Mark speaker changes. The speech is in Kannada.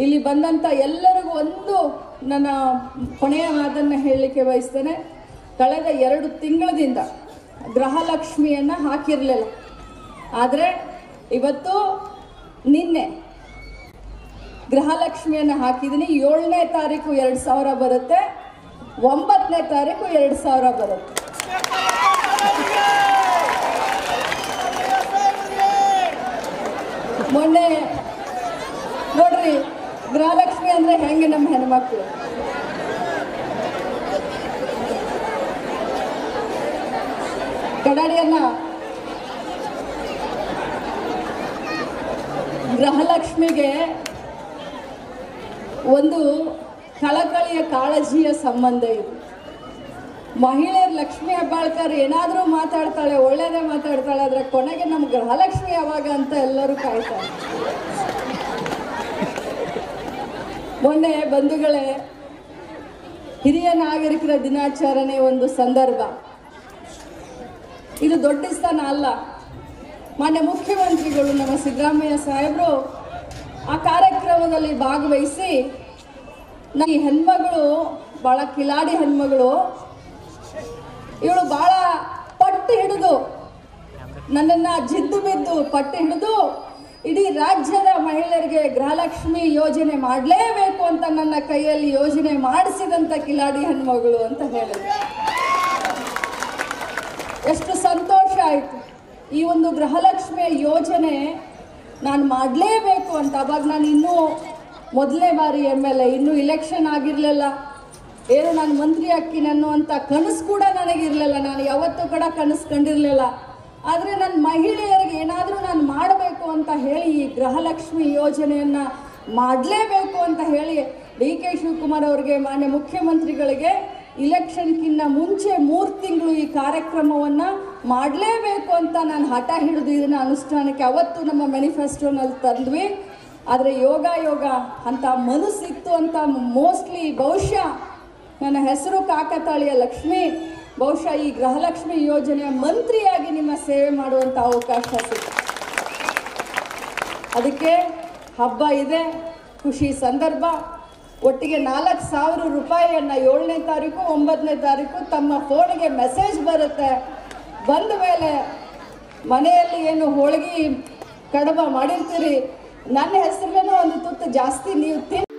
Speaker 1: ಇಲ್ಲಿ ಬಂದಂಥ ಎಲ್ಲರಿಗೂ ಒಂದು ನನ್ನ ಕೊನೆಯ ಮಾತನ್ನು ಹೇಳಲಿಕ್ಕೆ ಬಯಸ್ತೇನೆ. ಕಳೆದ 2 ತಿಂಗಳಿಂದ ಗೃಹಲಕ್ಷ್ಮಿಯನ್ನು ಹಾಕಿರಲಿಲ್ಲ. ಆದರೆ ಇವತ್ತು ನಿನ್ನೆ ಗೃಹಲಕ್ಷ್ಮಿಯನ್ನು ಹಾಕಿದ್ದೀನಿ. 7ನೇ ತಾರೀಕು 2000 ಬರುತ್ತೆ, 9ನೇ ತಾರೀಕು 2000 ಬರುತ್ತೆ. ಮೊನ್ನೆ ನೋಡ್ರಿ, ಗೃಹಲಕ್ಷ್ಮಿ ಅಂದ್ರೆ ಹೆಂಗೆ ನಮ್ಮ ಹೆಣ್ಮಕ್ಳು. ಕಡಾಡಿಯನ್ನ ಗೃಹಲಕ್ಷ್ಮಿಗೆ ಒಂದು ಕಳಕಳಿಯ ಕಾಳಜಿಯ ಸಂಬಂಧ ಇದೆ. ಮಹಿಳೆಯರು ಲಕ್ಷ್ಮಿ ಹೆಬ್ಬಾಳ್ಕರ್ ಏನಾದರೂ ಮಾತಾಡ್ತಾಳೆ, ಒಳ್ಳೇದೇ ಮಾತಾಡ್ತಾಳೆ, ಆದರೆ ಕೊನೆಗೆ ನಮ್ಮ ಗೃಹಲಕ್ಷ್ಮಿ ಯಾವಾಗ ಅಂತ ಎಲ್ಲರೂ ಕಾಯ್ತಾರೆ. ಮೊನ್ನೆ ಬಂಧುಗಳೇ, ಹಿರಿಯ ನಾಗರಿಕರ ದಿನಾಚರಣೆ ಒಂದು ಸಂದರ್ಭ. ಇದು ದೊಡ್ಡ ಸ್ಥಾನ ಅಲ್ಲ. ಮಾನ್ಯ ಮುಖ್ಯಮಂತ್ರಿಗಳು ನಮ್ಮ ಸಿದ್ದರಾಮಯ್ಯ ಸಾಹೇಬರು ಆ ಕಾರ್ಯಕ್ರಮದಲ್ಲಿ ಭಾಗವಹಿಸಿ, ಈ ಹೆಣ್ಮಗಳು ಭಾಳ ಕಿಲಾಡಿ ಹೆಣ್ಮಗಳು, ಇವಳು ಭಾಳ ಪಟ್ಟು ಹಿಡಿದು ನನ್ನನ್ನು ಜಿದ್ದು ಬಿದ್ದು ಪಟ್ಟು ಹಿಡಿದು ಇಡೀ ರಾಜ್ಯದ ಮಹಿಳೆಯರಿಗೆ ಗೃಹಲಕ್ಷ್ಮಿ ಯೋಜನೆ ಮಾಡಲೇಬೇಕು ಅಂತ ನನ್ನ ಕೈಯಲ್ಲಿ ಯೋಜನೆ ಮಾಡಿಸಿದಂಥ ಕಿಲಾಡಿ ಹೆಣ್ಮಗಳು ಅಂತ ಹೇಳಿದ್ರು. ಎಷ್ಟು ಸಂತೋಷ ಆಯಿತು. ಈ ಒಂದು ಗೃಹಲಕ್ಷ್ಮಿಯ ಯೋಜನೆ ನಾನು ಮಾಡಲೇಬೇಕು ಅಂತ. ಅವಾಗ ನಾನು ಇನ್ನೂ ಮೊದಲನೇ ಬಾರಿ MLA, ಇನ್ನೂ ಇಲೆಕ್ಷನ್ ಆಗಿರಲಿಲ್ಲ. ಏನು ನಾನು ಮಂತ್ರಿ ಆಗ್ತೀನಿ ಅನ್ನುವಂಥ ಕನಸು ಕೂಡ ನನಗಿರಲಿಲ್ಲ. ನಾನು ಯಾವತ್ತೂ ಕೂಡ ಕನಸು ಕಂಡಿರಲಿಲ್ಲ. ಆದರೆ ನನ್ನ ಮಹಿಳೆಯರಿಗೆ ಏನಾದರೂ ನಾನು ಮಾಡಬೇಕು ಅಂತ ಹೇಳಿ ಈ ಗೃಹಲಕ್ಷ್ಮಿ ಯೋಜನೆಯನ್ನು ಮಾಡಲೇಬೇಕು ಅಂತ ಹೇಳಿ DK ಶಿವಕುಮಾರ್ ಅವರಿಗೆ, ಮಾನ್ಯ ಮುಖ್ಯಮಂತ್ರಿಗಳಿಗೆ ಇಲೆಕ್ಷನ್ಗಿನ್ನ ಮುಂಚೆ 3 ತಿಂಗಳು ಈ ಕಾರ್ಯಕ್ರಮವನ್ನು ಮಾಡಲೇಬೇಕು ಅಂತ ನಾನು ಹಠ ಹಿಡಿದು ಇದನ್ನು ಅನುಷ್ಠಾನಕ್ಕೆ ಅವತ್ತು ನಮ್ಮ ಮ್ಯಾನಿಫೆಸ್ಟೋನಲ್ಲಿ ತಂದ್ವಿ. ಆದರೆ ಯೋಗ ಅಂತ ಮನಸ್ಸಿತ್ತು ಅಂತ ಮೋಸ್ಟ್ಲಿ ಬಹುಶಃ ನನ್ನ ಹೆಸರು ಕಾಕತಾಳಿಯ ಲಕ್ಷ್ಮಿ, ಬಹುಶಃ ಈ ಗೃಹಲಕ್ಷ್ಮಿ ಯೋಜನೆಯ ಮಂತ್ರಿಯಾಗಿ ನಿಮ್ಮ ಸೇವೆ ಮಾಡುವಂಥ ಅವಕಾಶ ಸಿಕ್ತು. ಅದಕ್ಕೆ ಹಬ್ಬ ಇದೆ, ಖುಷಿ ಸಂದರ್ಭ. ಒಟ್ಟಿಗೆ 4,000 ರೂಪಾಯಿಯನ್ನು 7ನೇ ತಾರೀಕು 9ನೇ ತಾರೀಕು ತಮ್ಮ ಫೋನಿಗೆ ಮೆಸೇಜ್ ಬರುತ್ತೆ. ಬಂದ ಮೇಲೆ ಮನೆಯಲ್ಲಿ ಏನು ಹೋಳಿಗೆ ಕಡುಬ ಮಾಡಿರ್ತೀರಿ, ನನ್ನ ಹೆಸರಲ್ಲೇ ಒಂದು ತುತ್ತು ಜಾಸ್ತಿ ನೀವು ತಿನ್ನಿ